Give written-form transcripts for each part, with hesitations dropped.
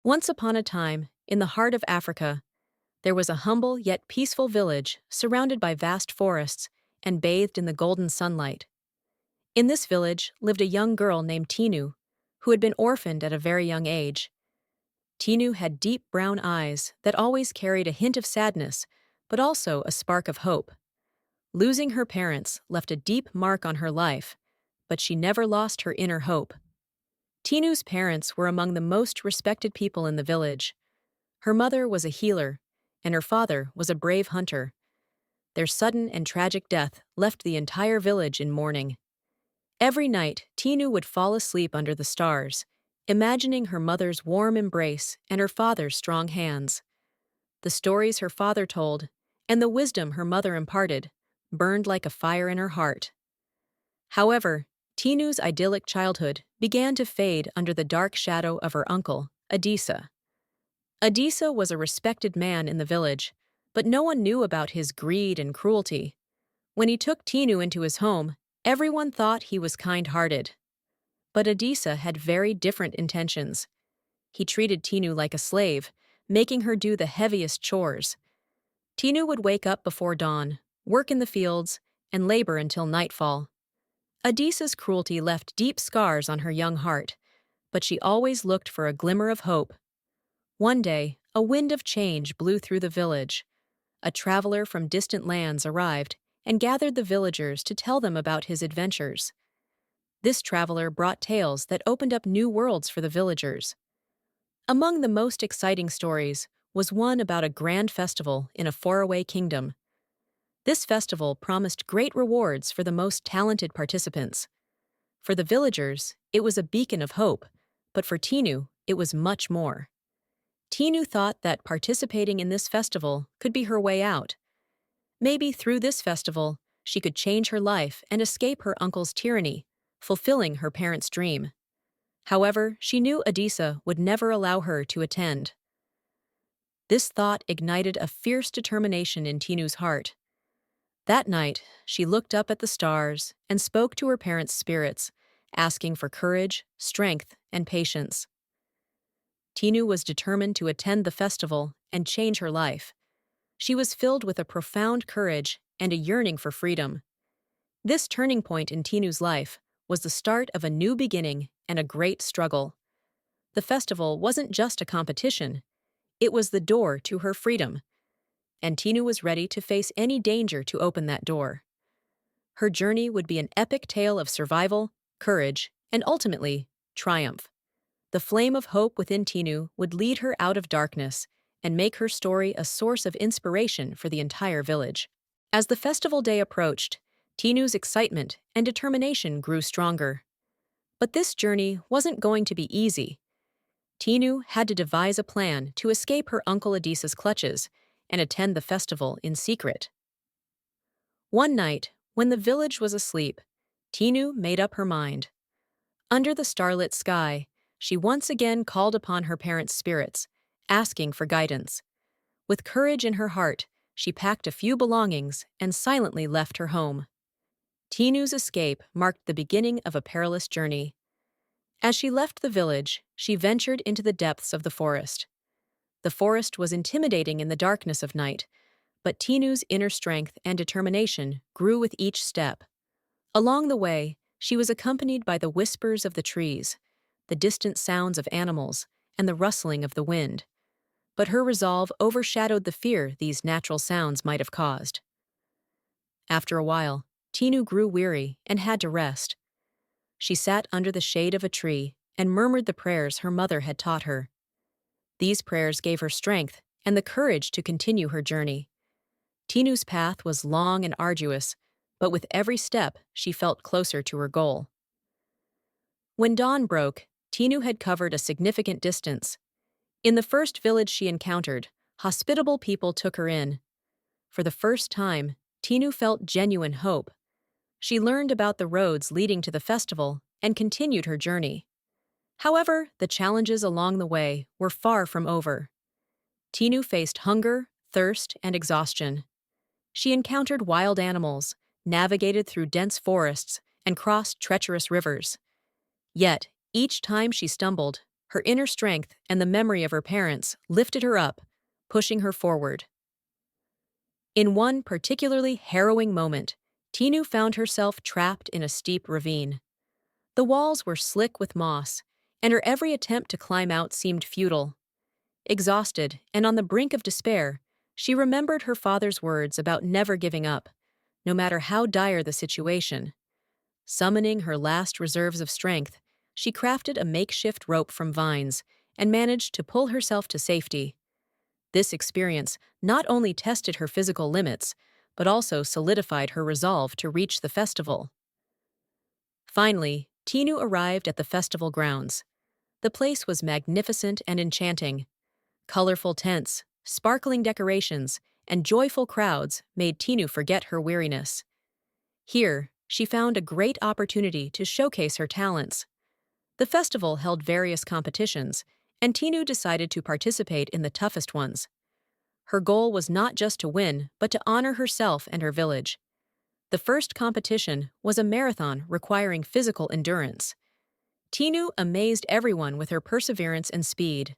Once upon a time, in the heart of Africa, there was a humble yet peaceful village surrounded by vast forests and bathed in the golden sunlight. In this village lived a young girl named Tinu, who had been orphaned at a very young age. Tinu had deep brown eyes that always carried a hint of sadness, but also a spark of hope. Losing her parents left a deep mark on her life, but she never lost her inner hope. Tinu's parents were among the most respected people in the village. Her mother was a healer, and her father was a brave hunter. Their sudden and tragic death left the entire village in mourning. Every night, Tinu would fall asleep under the stars, imagining her mother's warm embrace and her father's strong hands. The stories her father told, and the wisdom her mother imparted, burned like a fire in her heart. However, Tinu's idyllic childhood began to fade under the dark shadow of her uncle, Adisa. Adisa was a respected man in the village, but no one knew about his greed and cruelty. When he took Tinu into his home, everyone thought he was kind-hearted. But Adisa had very different intentions. He treated Tinu like a slave, making her do the heaviest chores. Tinu would wake up before dawn, work in the fields, and labor until nightfall. Adisa's cruelty left deep scars on her young heart, but she always looked for a glimmer of hope. One day, a wind of change blew through the village. A traveler from distant lands arrived and gathered the villagers to tell them about his adventures. This traveler brought tales that opened up new worlds for the villagers. Among the most exciting stories was one about a grand festival in a faraway kingdom. This festival promised great rewards for the most talented participants. For the villagers, it was a beacon of hope, but for Tinu, it was much more. Tinu thought that participating in this festival could be her way out. Maybe through this festival, she could change her life and escape her uncle's tyranny, fulfilling her parents' dream. However, she knew Adisa would never allow her to attend. This thought ignited a fierce determination in Tinu's heart. That night, she looked up at the stars and spoke to her parents' spirits, asking for courage, strength, and patience. Tinu was determined to attend the festival and change her life. She was filled with a profound courage and a yearning for freedom. This turning point in Tinu's life was the start of a new beginning and a great struggle. The festival wasn't just a competition, it was the door to her freedom, and Tinu was ready to face any danger to open that door. Her journey would be an epic tale of survival, courage, and ultimately, triumph. The flame of hope within Tinu would lead her out of darkness and make her story a source of inspiration for the entire village. As the festival day approached, Tinu's excitement and determination grew stronger. But this journey wasn't going to be easy. Tinu had to devise a plan to escape her uncle Adisa's clutches and attend the festival in secret. One night, when the village was asleep, Tinu made up her mind. Under the starlit sky, she once again called upon her parents' spirits, asking for guidance. With courage in her heart, she packed a few belongings and silently left her home. Tinu's escape marked the beginning of a perilous journey. As she left the village, she ventured into the depths of the forest. The forest was intimidating in the darkness of night, but Tinu's inner strength and determination grew with each step. Along the way, she was accompanied by the whispers of the trees, the distant sounds of animals, and the rustling of the wind. But her resolve overshadowed the fear these natural sounds might have caused. After a while, Tinu grew weary and had to rest. She sat under the shade of a tree and murmured the prayers her mother had taught her. These prayers gave her strength and the courage to continue her journey. Tinu's path was long and arduous, but with every step she felt closer to her goal. When dawn broke, Tinu had covered a significant distance. In the first village she encountered, hospitable people took her in. For the first time, Tinu felt genuine hope. She learned about the roads leading to the festival and continued her journey. However, the challenges along the way were far from over. Tinu faced hunger, thirst, and exhaustion. She encountered wild animals, navigated through dense forests, and crossed treacherous rivers. Yet, each time she stumbled, Her inner strength and the memory of her parents lifted her up, pushing her forward. In one particularly harrowing moment, Tinu found herself trapped in a steep ravine. The walls were slick with moss, and her every attempt to climb out seemed futile. Exhausted and on the brink of despair, she remembered her father's words about never giving up, no matter how dire the situation. Summoning her last reserves of strength, she crafted a makeshift rope from vines and managed to pull herself to safety. This experience not only tested her physical limits, but also solidified her resolve to reach the festival. Finally, Tinu arrived at the festival grounds. The place was magnificent and enchanting. Colorful tents, sparkling decorations, and joyful crowds made Tinu forget her weariness. Here, she found a great opportunity to showcase her talents. The festival held various competitions, and Tinu decided to participate in the toughest ones. Her goal was not just to win, but to honor herself and her village. The first competition was a marathon requiring physical endurance. Tinu amazed everyone with her perseverance and speed.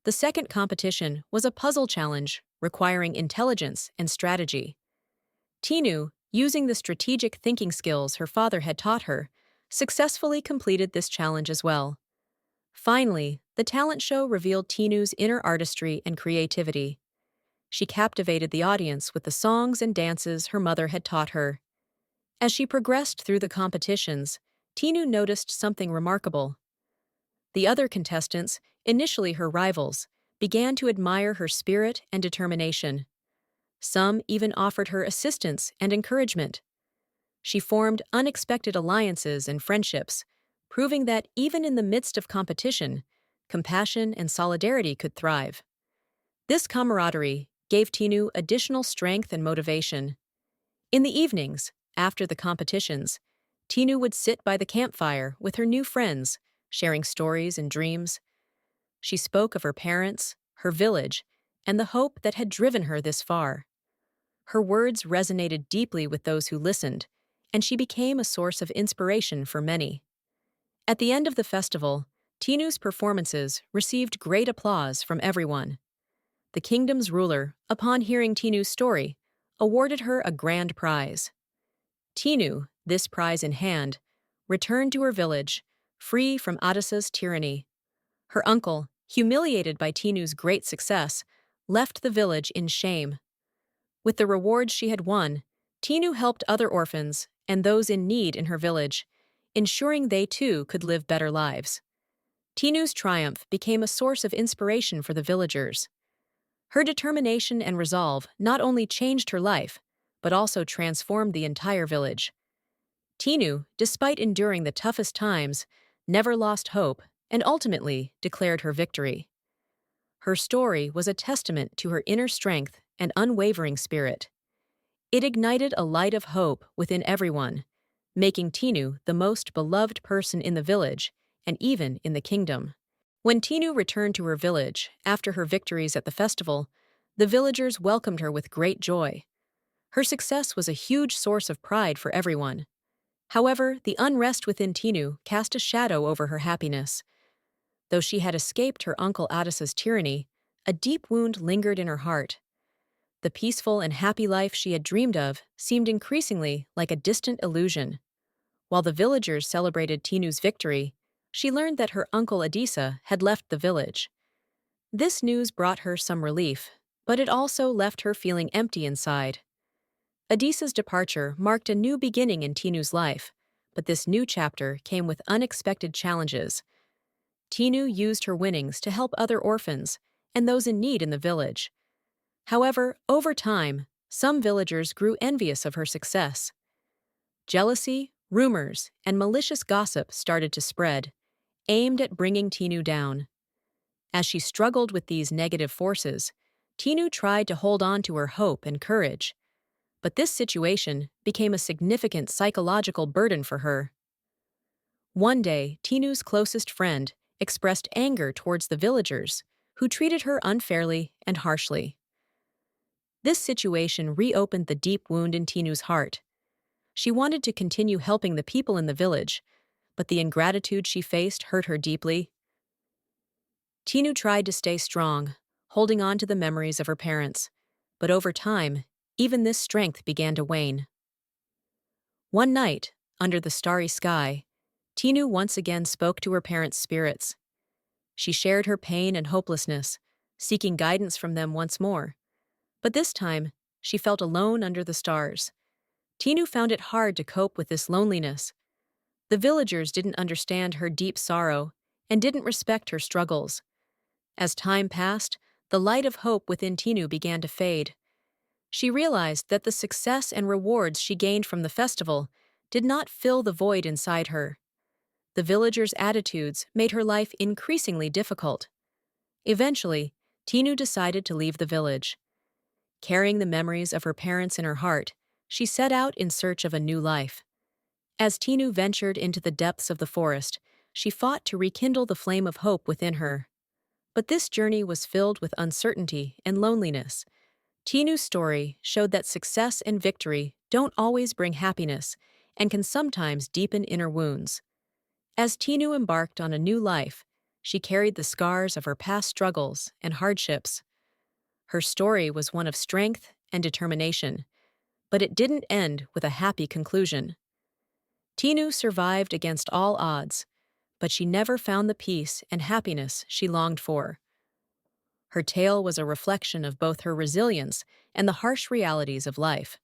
The second competition was a puzzle challenge requiring intelligence and strategy. Tinu, using the strategic thinking skills her father had taught her, successfully completed this challenge as well. Finally, the talent show revealed Tinu's inner artistry and creativity. She captivated the audience with the songs and dances her mother had taught her. As she progressed through the competitions, Tinu noticed something remarkable. The other contestants, initially her rivals, began to admire her spirit and determination. Some even offered her assistance and encouragement. She formed unexpected alliances and friendships, proving that even in the midst of competition, compassion and solidarity could thrive. This camaraderie gave Tinu additional strength and motivation. In the evenings, after the competitions, Tinu would sit by the campfire with her new friends, sharing stories and dreams. She spoke of her parents, her village, and the hope that had driven her this far. Her words resonated deeply with those who listened, and she became a source of inspiration for many. At the end of the festival, Tinu's performances received great applause from everyone. The kingdom's ruler, upon hearing Tinu's story, awarded her a grand prize. Tinu, this prize in hand, returned to her village, free from Adisa's tyranny. Her uncle, humiliated by Tinu's great success, left the village in shame. With the rewards she had won, Tinu helped other orphans and those in need in her village, ensuring they too could live better lives. Tinu's triumph became a source of inspiration for the villagers. Her determination and resolve not only changed her life, but also transformed the entire village. Tinu, despite enduring the toughest times, never lost hope and ultimately declared her victory. Her story was a testament to her inner strength and unwavering spirit. It ignited a light of hope within everyone, making Tinu the most beloved person in the village and even in the kingdom. When Tinu returned to her village after her victories at the festival, the villagers welcomed her with great joy. Her success was a huge source of pride for everyone. However, the unrest within Tinu cast a shadow over her happiness. Though she had escaped her uncle Adisa's tyranny, a deep wound lingered in her heart. The peaceful and happy life she had dreamed of seemed increasingly like a distant illusion. While the villagers celebrated Tinu's victory, she learned that her uncle Adisa had left the village. This news brought her some relief, but it also left her feeling empty inside. Adisa's departure marked a new beginning in Tinu's life, but this new chapter came with unexpected challenges. Tinu used her winnings to help other orphans and those in need in the village. However, over time, some villagers grew envious of her success. Jealousy, rumors, and malicious gossip started to spread, aimed at bringing Tinu down. As she struggled with these negative forces, Tinu tried to hold on to her hope and courage. But this situation became a significant psychological burden for her. One day, Tinu's closest friend expressed anger towards the villagers, who treated her unfairly and harshly. This situation reopened the deep wound in Tinu's heart. She wanted to continue helping the people in the village, but the ingratitude she faced hurt her deeply. Tinu tried to stay strong, holding on to the memories of her parents. But over time, even this strength began to wane. One night, under the starry sky, Tinu once again spoke to her parents' spirits. She shared her pain and hopelessness, seeking guidance from them once more. But this time, she felt alone under the stars. Tinu found it hard to cope with this loneliness. The villagers didn't understand her deep sorrow and didn't respect her struggles. As time passed, the light of hope within Tinu began to fade. She realized that the success and rewards she gained from the festival did not fill the void inside her. The villagers' attitudes made her life increasingly difficult. Eventually, Tinu decided to leave the village. Carrying the memories of her parents in her heart, she set out in search of a new life. As Tinu ventured into the depths of the forest, she fought to rekindle the flame of hope within her. But this journey was filled with uncertainty and loneliness. Tinu's story showed that success and victory don't always bring happiness and can sometimes deepen inner wounds. As Tinu embarked on a new life, she carried the scars of her past struggles and hardships. Her story was one of strength and determination, but it didn't end with a happy conclusion. Tinu survived against all odds, but she never found the peace and happiness she longed for. Her tale was a reflection of both her resilience and the harsh realities of life.